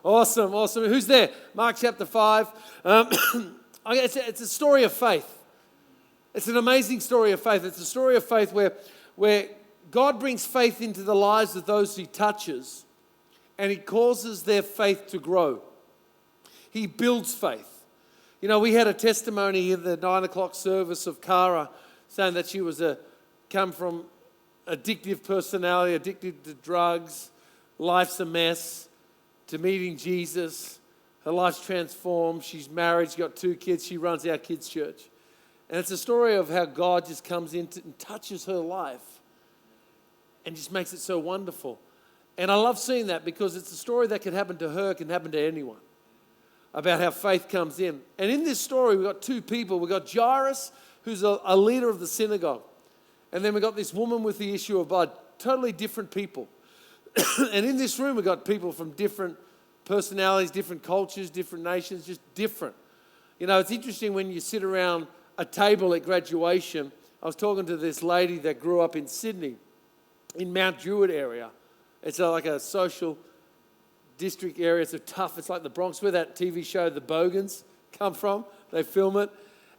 Awesome, awesome. Who's there? Mark chapter 5. It's a story of faith. It's an amazing story of faith. It's a story of faith where God brings faith into the lives of those He touches, and He causes their faith to grow. He builds faith. You know, we had a testimony in the 9 o'clock service of Cara saying that she was come from addictive personality, addicted to drugs, life's a mess, to meeting Jesus. Her life's transformed. She's married. She's got 2 kids. She runs our kids' church. And it's a story of how God just comes in and touches her life and just makes it so wonderful. And I love seeing that because it's a story that can happen to her, can happen to anyone, about how faith comes in. And in this story, we've got 2 people. We've got Giles, who's a leader of the synagogue. And then we've got this woman with the issue of blood. Totally different people. And in this room, we've got people from different personalities, different cultures, different nations, just different. You know, it's interesting when you sit around a table at graduation. I was talking to this lady that grew up in Sydney, in Mount Druitt area. It's like a social district area. It's it's like the Bronx, where that TV show The Bogans come from. They film it.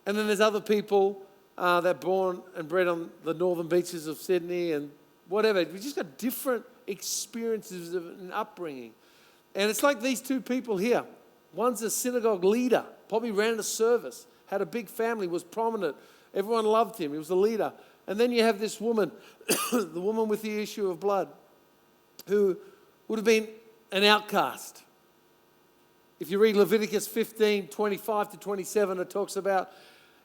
And then there's other people that are born and bred on the northern beaches of Sydney and whatever. We just got different experiences of an upbringing. And it's like these 2 people here. One's a synagogue leader, probably ran a service, had a big family, was prominent. Everyone loved him. He was a leader. And then you have this woman, the woman with the issue of blood, who would have been an outcast. If you read Leviticus 15, 25 to 27, it talks about,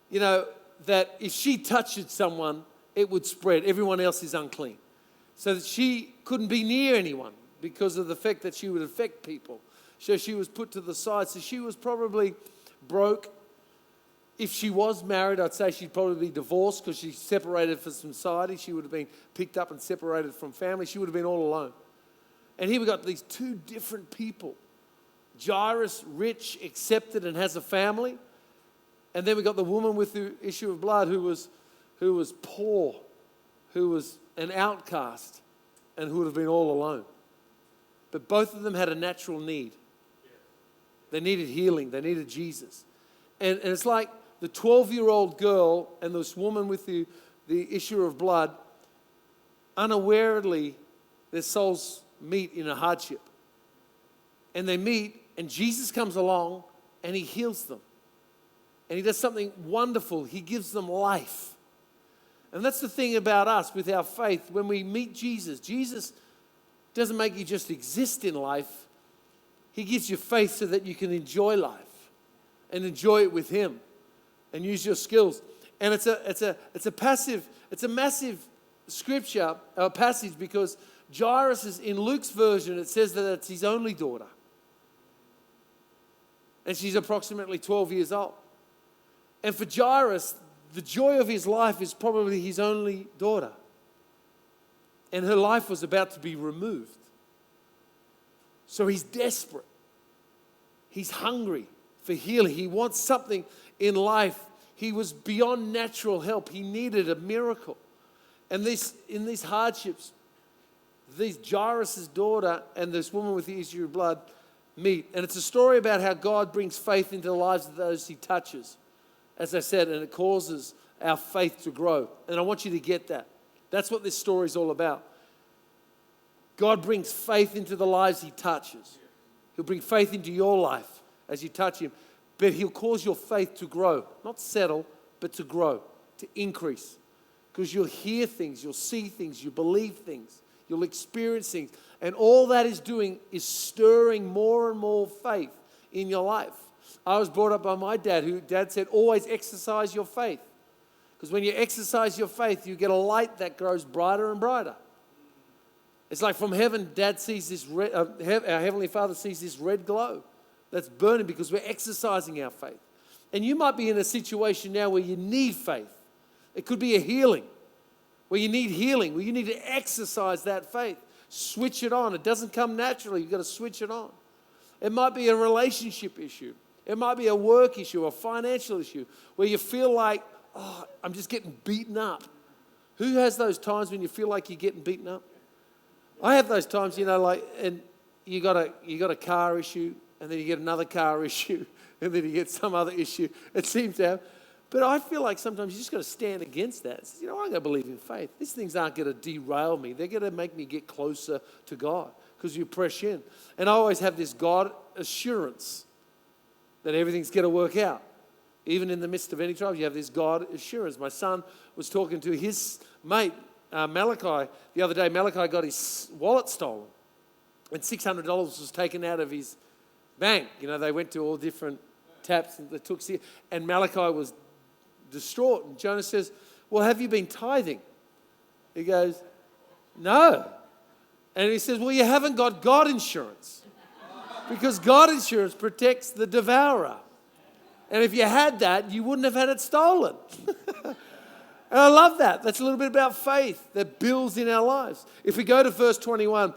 you know, that if she touched someone, it would spread. Everyone else is unclean. So that she couldn't be near anyone because of the fact that she would affect people. So she was put to the side. So she was probably broke. If she was married, I'd say she'd probably be divorced because she's separated from society. She would have been picked up and separated from family. She would have been all alone. And here we've got these 2 different people. Jairus, rich, accepted, and has a family. And then we've got the woman with the issue of blood who was poor, who was an outcast, and who would have been all alone. But both of them had a natural need. They needed healing. They needed Jesus. And it's like the 12-year-old girl and this woman with the issue of blood, unawarely, their souls meet in a hardship. And they meet, and Jesus comes along, and He heals them. And He does something wonderful. He gives them life. And that's the thing about us with our faith. When we meet Jesus, Jesus doesn't make you just exist in life. He gives you faith so that you can enjoy life and enjoy it with Him and use your skills. And it's a massive scripture, passage, because Jairus is, in Luke's version, it says that it's his only daughter. And she's approximately 12 years old. And for Jairus, the joy of his life is probably his only daughter. And her life was about to be removed. So he's desperate. He's hungry for healing. He wants something in life. He was beyond natural help. He needed a miracle. And in these hardships, Jairus' daughter and this woman with the issue of blood meet. And it's a story about how God brings faith into the lives of those He touches. As I said, and it causes our faith to grow. And I want you to get that. That's what this story is all about. God brings faith into the lives He touches. He'll bring faith into your life as you touch Him. But He'll cause your faith to grow. Not settle, but to grow, to increase. Because you'll hear things, you'll see things, you'll believe things, you'll experience things. And all that is doing is stirring more and more faith in your life. I was brought up by my dad, who Dad said, always exercise your faith. Because when you exercise your faith, you get a light that grows brighter and brighter. It's like from heaven, Dad sees this red, our Heavenly Father sees this red glow that's burning because we're exercising our faith. And you might be in a situation now where you need faith. It could be a healing, where you need healing, where you need to exercise that faith. Switch it on. It doesn't come naturally. You've got to switch it on. It might be a relationship issue. It might be a work issue, a financial issue, where you feel like, oh, I'm just getting beaten up. Who has those times when you feel like you're getting beaten up? I have those times, and you got a car issue, and then you get another car issue, and then you get some other issue. It seems to have. But I feel like sometimes you just got to stand against that. You know, I'm going to believe in faith. These things aren't going to derail me. They're going to make me get closer to God because you press in. And I always have this God assurance that everything's going to work out. Even in the midst of any trouble, you have this God assurance. My son was talking to his mate, Malachi, the other day. Malachi got his wallet stolen, and $600 was taken out of his bank. You know, they went to all different taps and they took, and Malachi was distraught. And Jonah says, well, have you been tithing? He goes, no. And he says, well, you haven't got God insurance, because God insurance protects the devourer. And if you had that, you wouldn't have had it stolen. And I love that. That's a little bit about faith that builds in our lives. If we go to verse 21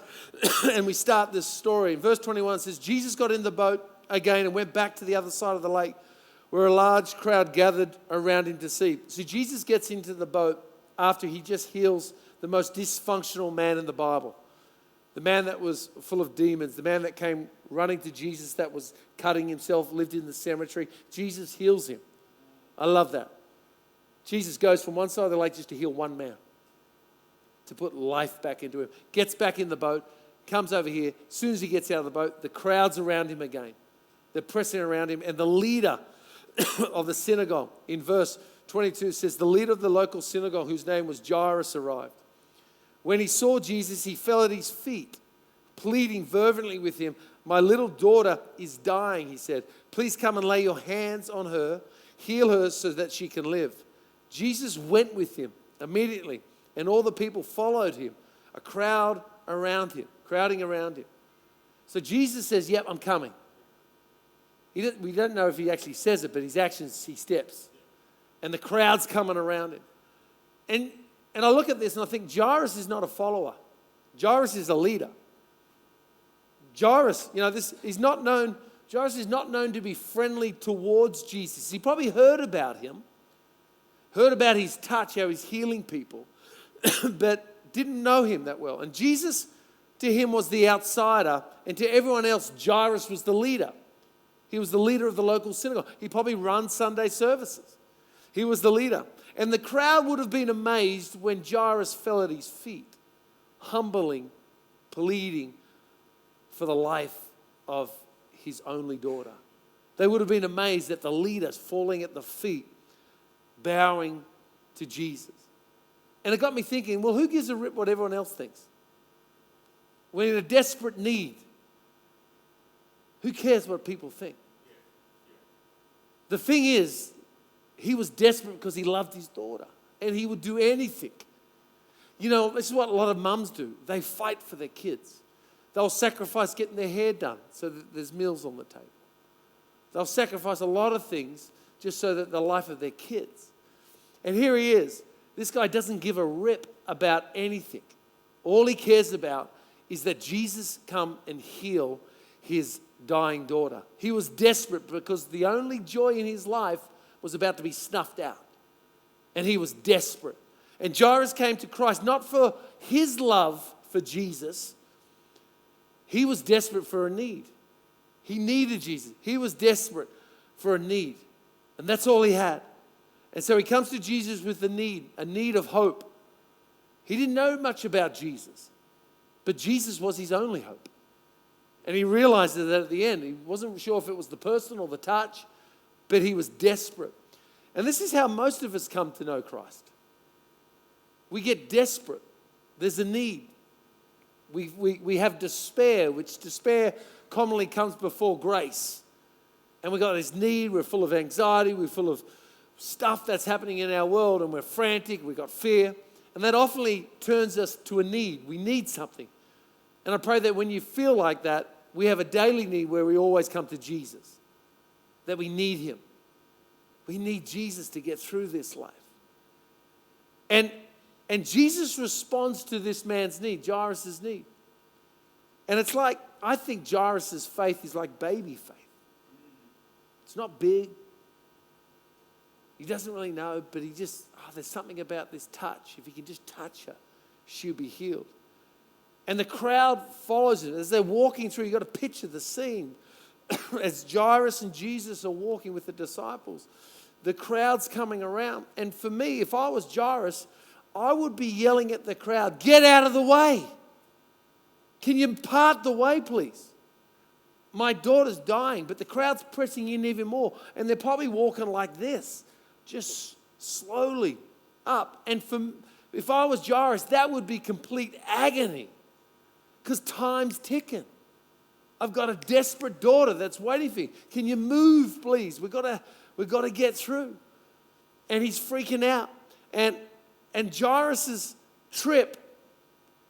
and we start this story, verse 21 says, Jesus got in the boat again and went back to the other side of the lake, where a large crowd gathered around him to see. So Jesus gets into the boat after he just heals the most dysfunctional man in the Bible. The man that was full of demons, the man that came running to Jesus that was cutting himself, lived in the cemetery. Jesus heals him. I love that. Jesus goes from one side of the lake just to heal one man, to put life back into him. Gets back in the boat, comes over here. As soon as he gets out of the boat, the crowd's around him again. They're pressing around him. And the leader of the synagogue, in verse 22, says, the leader of the local synagogue, whose name was Jairus, arrived. When he saw Jesus, he fell at his feet, pleading fervently with him. My little daughter is dying, he said. Please come and lay your hands on her, heal her so that she can live. Jesus went with him immediately, and all the people followed him, a crowd crowding around him. So Jesus says, yep, I'm coming. We don't know if he actually says it, but his actions, he steps. And the crowd's coming around him. And I look at this and I think Jairus is not a follower. Jairus is a leader. Jairus, Jairus is not known to be friendly towards Jesus. He probably heard about him, heard about his touch, how he's healing people, but didn't know him that well. And Jesus, to him, was the outsider, and to everyone else, Jairus was the leader. He was the leader of the local synagogue. He probably runs Sunday services. He was the leader. And the crowd would have been amazed when Jairus fell at his feet, humbling, pleading for the life of his only daughter. They would have been amazed at the leaders falling at the feet, bowing to Jesus. And it got me thinking, well, who gives a rip what everyone else thinks? We're in a desperate need. Who cares what people think? The thing is, he was desperate because he loved his daughter, and he would do anything. This is what a lot of mums do. They fight for their kids. They'll sacrifice getting their hair done so that there's meals on the table. They'll sacrifice a lot of things just so that the life of their kids. And here he is. This guy doesn't give a rip about anything. All he cares about is that Jesus come and heal his dying daughter. He was desperate because the only joy in his life was about to be snuffed out. And he was desperate. And Jairus came to Christ not for his love for Jesus. He was desperate for a need. He needed Jesus. He was desperate for a need. And that's all he had. And so he comes to Jesus with a need of hope. He didn't know much about Jesus, but Jesus was his only hope. And he realized that at the end, he wasn't sure if it was the person or the touch, but he was desperate. And this is how most of us come to know Christ. We get desperate. There's a need. We have despair, which despair commonly comes before grace. And we've got this need. We're full of anxiety. We're full of stuff that's happening in our world, and we're frantic. We've got fear. And that often turns us to a need. We need something. And I pray that when you feel like that, we have a daily need where we always come to Jesus. That we need him. We need Jesus to get through this life. And Jesus responds to this man's need, Jairus' need. And it's like, I think Jairus' faith is like baby faith. It's not big. He doesn't really know, but there's something about this touch. If he can just touch her, she'll be healed. And the crowd follows it. As they're walking through, you've got to picture the scene. As Jairus and Jesus are walking with the disciples, the crowd's coming around. And for me, if I was Jairus, I would be yelling at the crowd, "Get out of the way. Can you part the way, please? My daughter's dying." But the crowd's pressing in even more. And they're probably walking like this, just slowly up. And if I was Jairus, that would be complete agony, because time's ticking. I've got a desperate daughter that's waiting for you. Can you move, please? We've got to get through. And he's freaking out. And Jairus' trip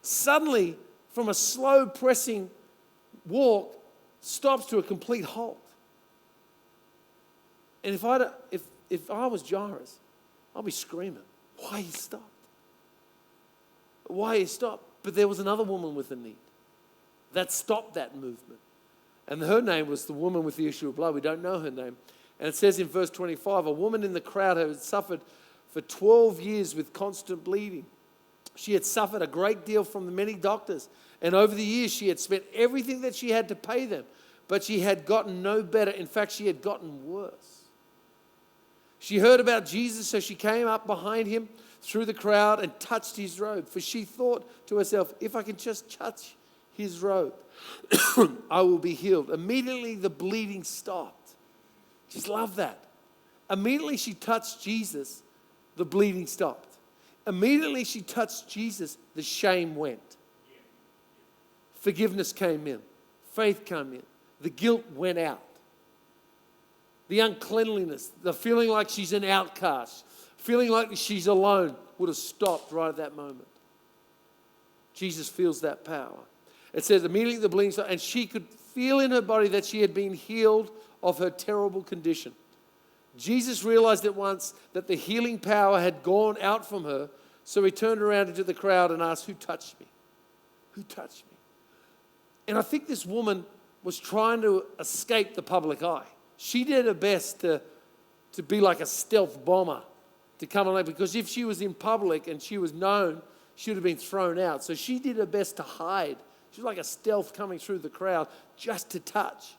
suddenly, from a slow pressing walk, stops to a complete halt. And if I was Jairus, I'd be screaming, "Why he stopped? Why he stopped?" But there was another woman with a need that stopped that movement. And her name was the woman with the issue of blood. We don't know her name. And it says in verse 25, a woman in the crowd who had suffered for 12 years with constant bleeding. She had suffered a great deal from the many doctors. And over the years, she had spent everything that she had to pay them. But she had gotten no better. In fact, she had gotten worse. She heard about Jesus, so she came up behind him through the crowd and touched his robe. For she thought to herself, "If I can just touch his robe, I will be healed." Immediately the bleeding stopped. Just love that. Immediately she touched Jesus, the bleeding stopped. Immediately she touched Jesus, the shame went. Forgiveness came in. Faith came in. The guilt went out. The uncleanliness, the feeling like she's an outcast, feeling like she's alone, would have stopped right at that moment. Jesus feels that power. It says immediately the bleeding stopped, and she could feel in her body that she had been healed of her terrible condition. Jesus realized at once that the healing power had gone out from her, so he turned around into the crowd and asked, "Who touched me? Who touched me?" And I think this woman was trying to escape the public eye. She did her best to be like a stealth bomber, to come along, because if she was in public and she was known, she would have been thrown out. So she did her best to hide. She was like a stealth coming through the crowd just to touch.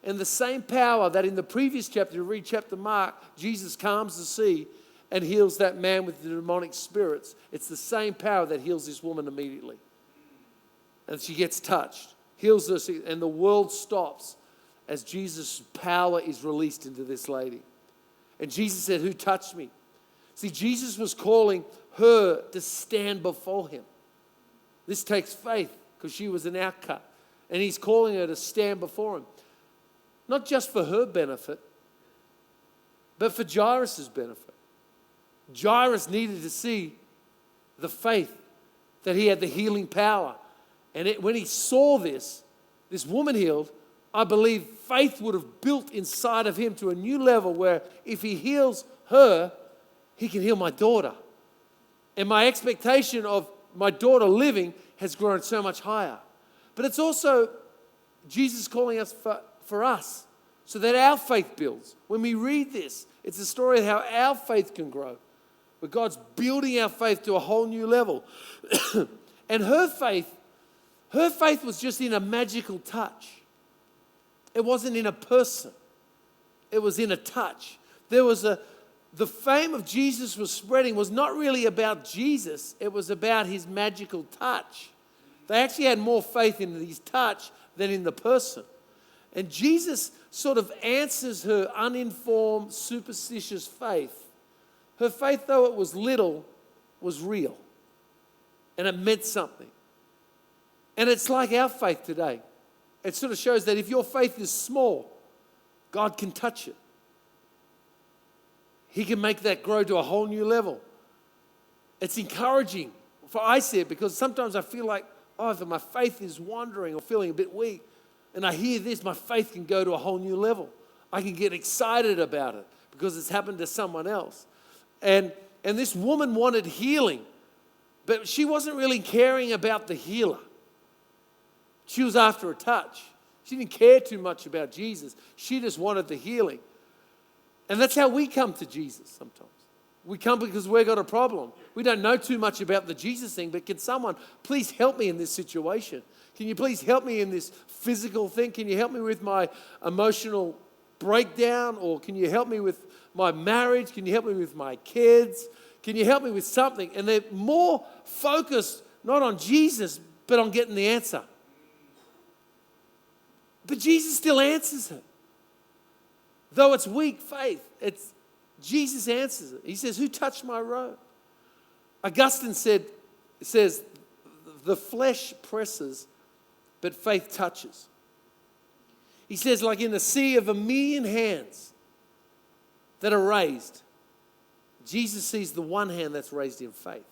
And the same power that in the previous chapter, you read chapter Mark, Jesus calms the sea and heals that man with the demonic spirits. It's the same power that heals this woman immediately. And she gets touched, heals her, and the world stops as Jesus' power is released into this lady. And Jesus said, "Who touched me?" See, Jesus was calling her to stand before him. This takes faith, because she was an outcast. And he's calling her to stand before him. Not just for her benefit, but for Jairus' benefit. Jairus needed to see the faith that he had the healing power. And when he saw this woman healed, I believe faith would have built inside of him to a new level where if he heals her, he can heal my daughter. And my expectation of my daughter living has grown so much higher. But it's also Jesus calling us for us, so that our faith builds. When we read this, it's a story of how our faith can grow, where God's building our faith to a whole new level. And her faith was just in a magical touch. It wasn't in a person. It was in a touch. The fame of Jesus was spreading was not really about Jesus. It was about his magical touch. They actually had more faith in his touch than in the person. And Jesus sort of answers her uninformed, superstitious faith. Her faith, though it was little, was real. And it meant something. And it's like our faith today. It sort of shows that if your faith is small, God can touch it. He can make that grow to a whole new level. It's encouraging. I see it because sometimes I feel like, if my faith is wandering or feeling a bit weak, and I hear this, my faith can go to a whole new level. I can get excited about it because it's happened to someone else. And this woman wanted healing, but she wasn't really caring about the healer. She was after a touch. She didn't care too much about Jesus. She just wanted the healing. And that's how we come to Jesus sometimes. We come because we've got a problem. We don't know too much about the Jesus thing, but can someone please help me in this situation? Can you please help me in this physical thing? Can you help me with my emotional breakdown? Or can you help me with my marriage? Can you help me with my kids? Can you help me with something? And they're more focused not on Jesus, but on getting the answer. But Jesus still answers it. Though it's weak faith, Jesus answers it. He says, who touched my robe? Augustine says, the flesh presses, but faith touches. He says, like in a sea of a million hands that are raised, Jesus sees the one hand that's raised in faith.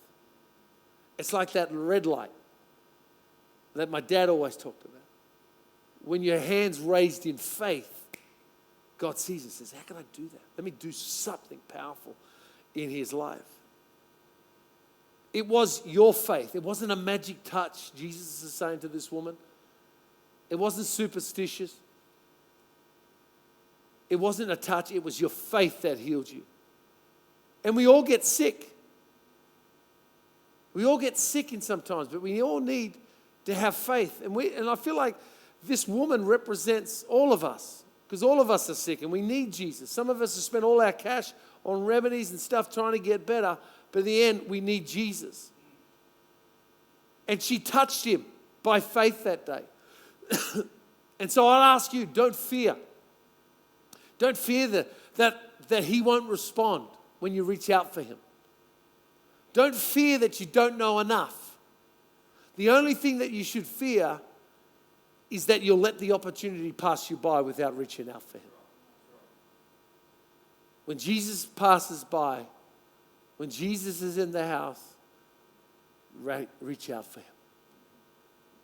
It's like that red light that my dad always talked about. When your hand's raised in faith, God sees it and says, how can I do that? Let me do something powerful in his life. It was your faith. It wasn't a magic touch, Jesus is saying to this woman. It wasn't superstitious. It wasn't a touch. It was your faith that healed you. And we all get sick. We all get sick in sometimes, but we all need to have faith. And I feel like this woman represents all of us, because all of us are sick and we need Jesus. Some of us have spent all our cash on remedies and stuff trying to get better, but in the end, we need Jesus. And she touched him by faith that day. And so I'll ask you, don't fear. Don't fear that he won't respond when you reach out for him. Don't fear that you don't know enough. The only thing that you should fear is that you'll let the opportunity pass you by without reaching out for him. When Jesus passes by, when Jesus is in the house, reach out for him.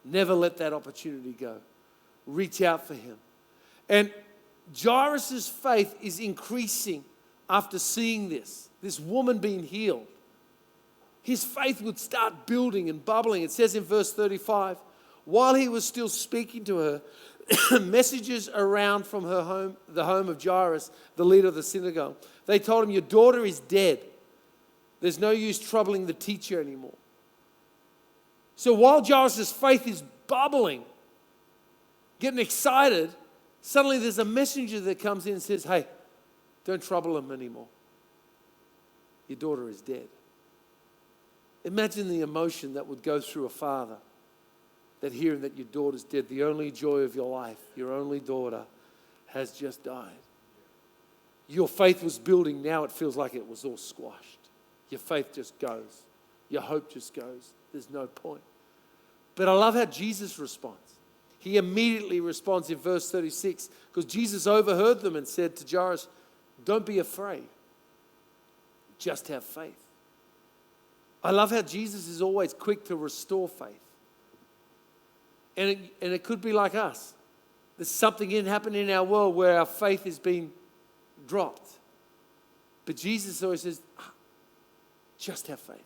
Never let that opportunity go. Reach out for him. And Jairus' faith is increasing after seeing this woman being healed. His faith would start building and bubbling. It says in verse 35, while he was still speaking to her, messages around from her home, the home of Giles, the leader of the synagogue. They told him, your daughter is dead. There's no use troubling the teacher anymore. So while Jairus' faith is bubbling, getting excited, suddenly there's a messenger that comes in and says, hey, don't trouble him anymore. Your daughter is dead. Imagine the emotion that would go through a father that hearing that your daughter's dead, the only joy of your life, your only daughter has just died. Your faith was building, now it feels like it was all squashed. Your faith just goes. Your hope just goes. There's no point. But I love how Jesus responds. He immediately responds in verse 36 because Jesus overheard them and said to Jairus, don't be afraid. Just have faith. I love how Jesus is always quick to restore faith. And it could be like us. There's something happening in our world where our faith is being dropped. But Jesus always says, just have faith.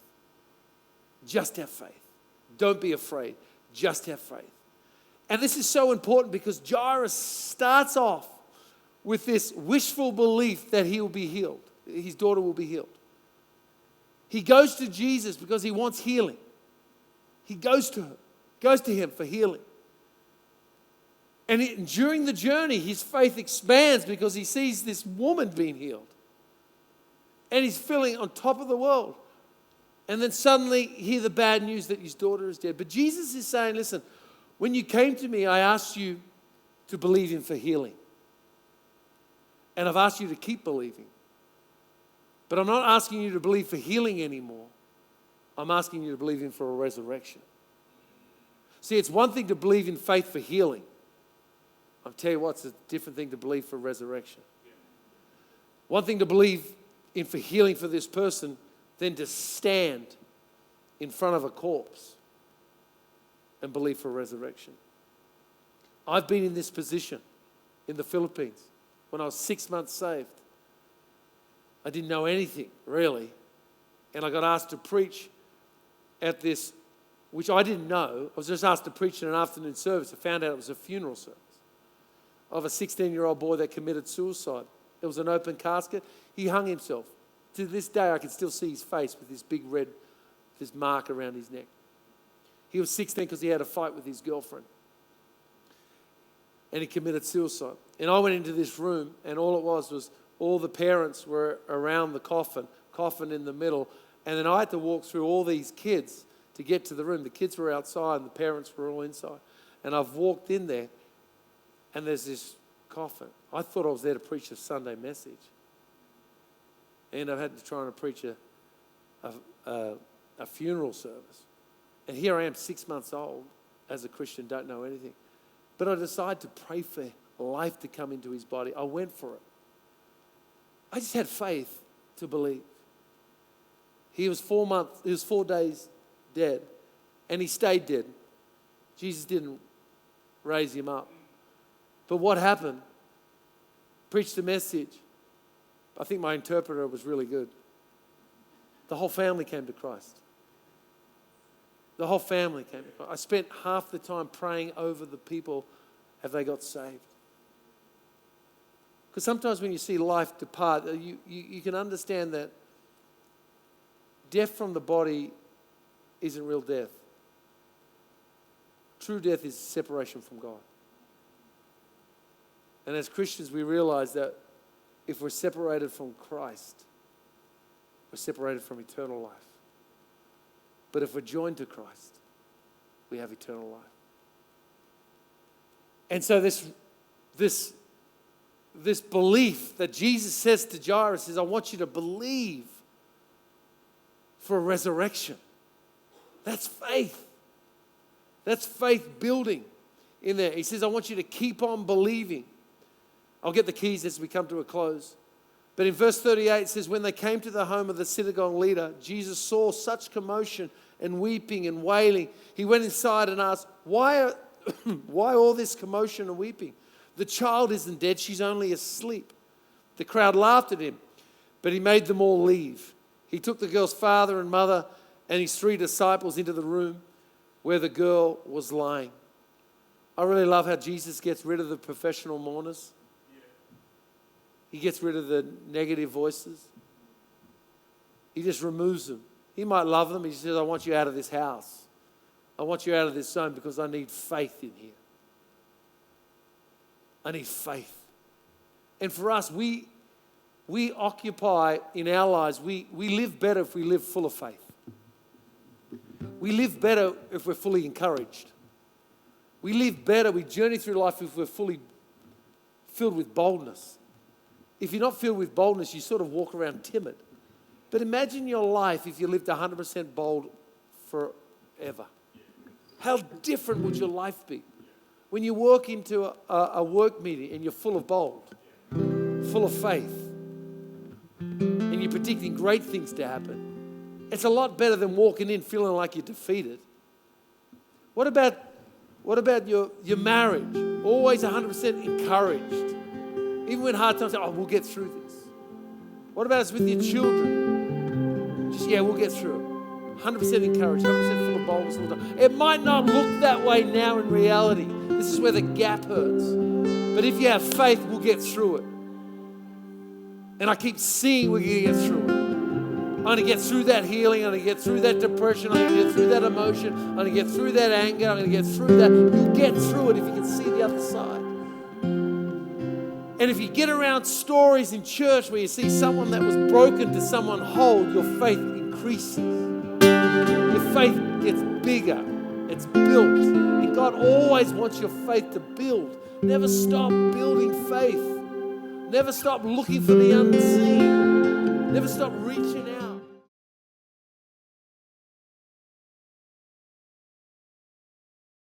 Just have faith. Don't be afraid. Just have faith. And this is so important because Jairus starts off with this wishful belief that he will be healed. His daughter will be healed. He goes to Jesus because he wants healing. He goes to him for healing. And during the journey, his faith expands because he sees this woman being healed. And he's feeling on top of the world. And then suddenly hear the bad news that his daughter is dead. But Jesus is saying, listen, when you came to me, I asked you to believe in for healing. And I've asked you to keep believing. But I'm not asking you to believe for healing anymore. I'm asking you to believe in for a resurrection. See, it's one thing to believe in faith for healing. I'll tell you what, it's a different thing to believe for resurrection. One thing to believe in for healing for this person than to stand in front of a corpse and believe for resurrection. I've been in this position in the Philippines when I was 6 months saved. I didn't know anything, really. And I got asked to preach at this, which I didn't know. I was just asked to preach in an afternoon service. I found out it was a funeral service of a 16-year-old boy that committed suicide. It was an open casket. He hung himself To this day, I can still see his face with this big red, this mark around his neck. He was 16 because he had a fight with his girlfriend. And he committed suicide. And I went into this room, and all it was all the parents were around the coffin in the middle. And then I had to walk through all these kids to get to the room. The kids were outside and the parents were all inside. And I've walked in there, and there's this coffin. I thought I was there to preach a Sunday message. And I had to try and preach a funeral service. And here I am, 6 months old, as a Christian, don't know anything. But I decided to pray for life to come into his body. I went for it. I just had faith to believe. He was 4 days dead, and he stayed dead. Jesus didn't raise him up. But what happened? Preached the message. I think my interpreter was really good. The whole family came to Christ. The whole family came to Christ. I spent half the time praying over the people as they got saved. Because sometimes when you see life depart, you can understand that death from the body isn't real death. True death is separation from God. And as Christians, we realize that if we're separated from Christ, we're separated from eternal life. But if we're joined to Christ, we have eternal life. And so this belief that Jesus says to Giles is, I want you to believe for a resurrection. That's faith. That's faith building in there. He says, I want you to keep on believing. I'll get the keys as we come to a close. But in verse 38 it says, when they came to the home of the synagogue leader, Jesus saw such commotion and weeping and wailing. He went inside and asked, why all this commotion and weeping? The child isn't dead, she's only asleep. The crowd laughed at him, but he made them all leave. He took the girl's father and mother and his 3 disciples into the room where the girl was lying. I really love how Jesus gets rid of the professional mourners. He gets rid of the negative voices. He just removes them. He might love them. He says, I want you out of this house. I want you out of this zone because I need faith in here. I need faith. And for us, we occupy in our lives, we live better if we live full of faith. We live better if we're fully encouraged. We live better, we journey through life if we're fully filled with boldness. If you're not filled with boldness, you sort of walk around timid. But imagine your life if you lived 100% bold forever. How different would your life be? When you walk into a work meeting and you're full of bold, full of faith, and you're predicting great things to happen, it's a lot better than walking in feeling like you're defeated. What about your marriage? Always 100% encouraged. Even when hard times, we'll get through this. What about us with your children? Just, we'll get through it. 100% encouraged, 100% full of boldness all the time. It might not look that way now in reality. This is where the gap hurts. But if you have faith, we'll get through it. And I keep seeing we're going to get through it. I'm going to get through that healing. I'm going to get through that depression. I'm going to get through that emotion. I'm going to get through that anger. I'm going to get through that. You'll get through it if you can see the other side. And if you get around stories in church where you see someone that was broken to someone whole, your faith increases. Your faith gets bigger. It's built. And God always wants your faith to build. Never stop building faith. Never stop looking for the unseen. Never stop reaching out.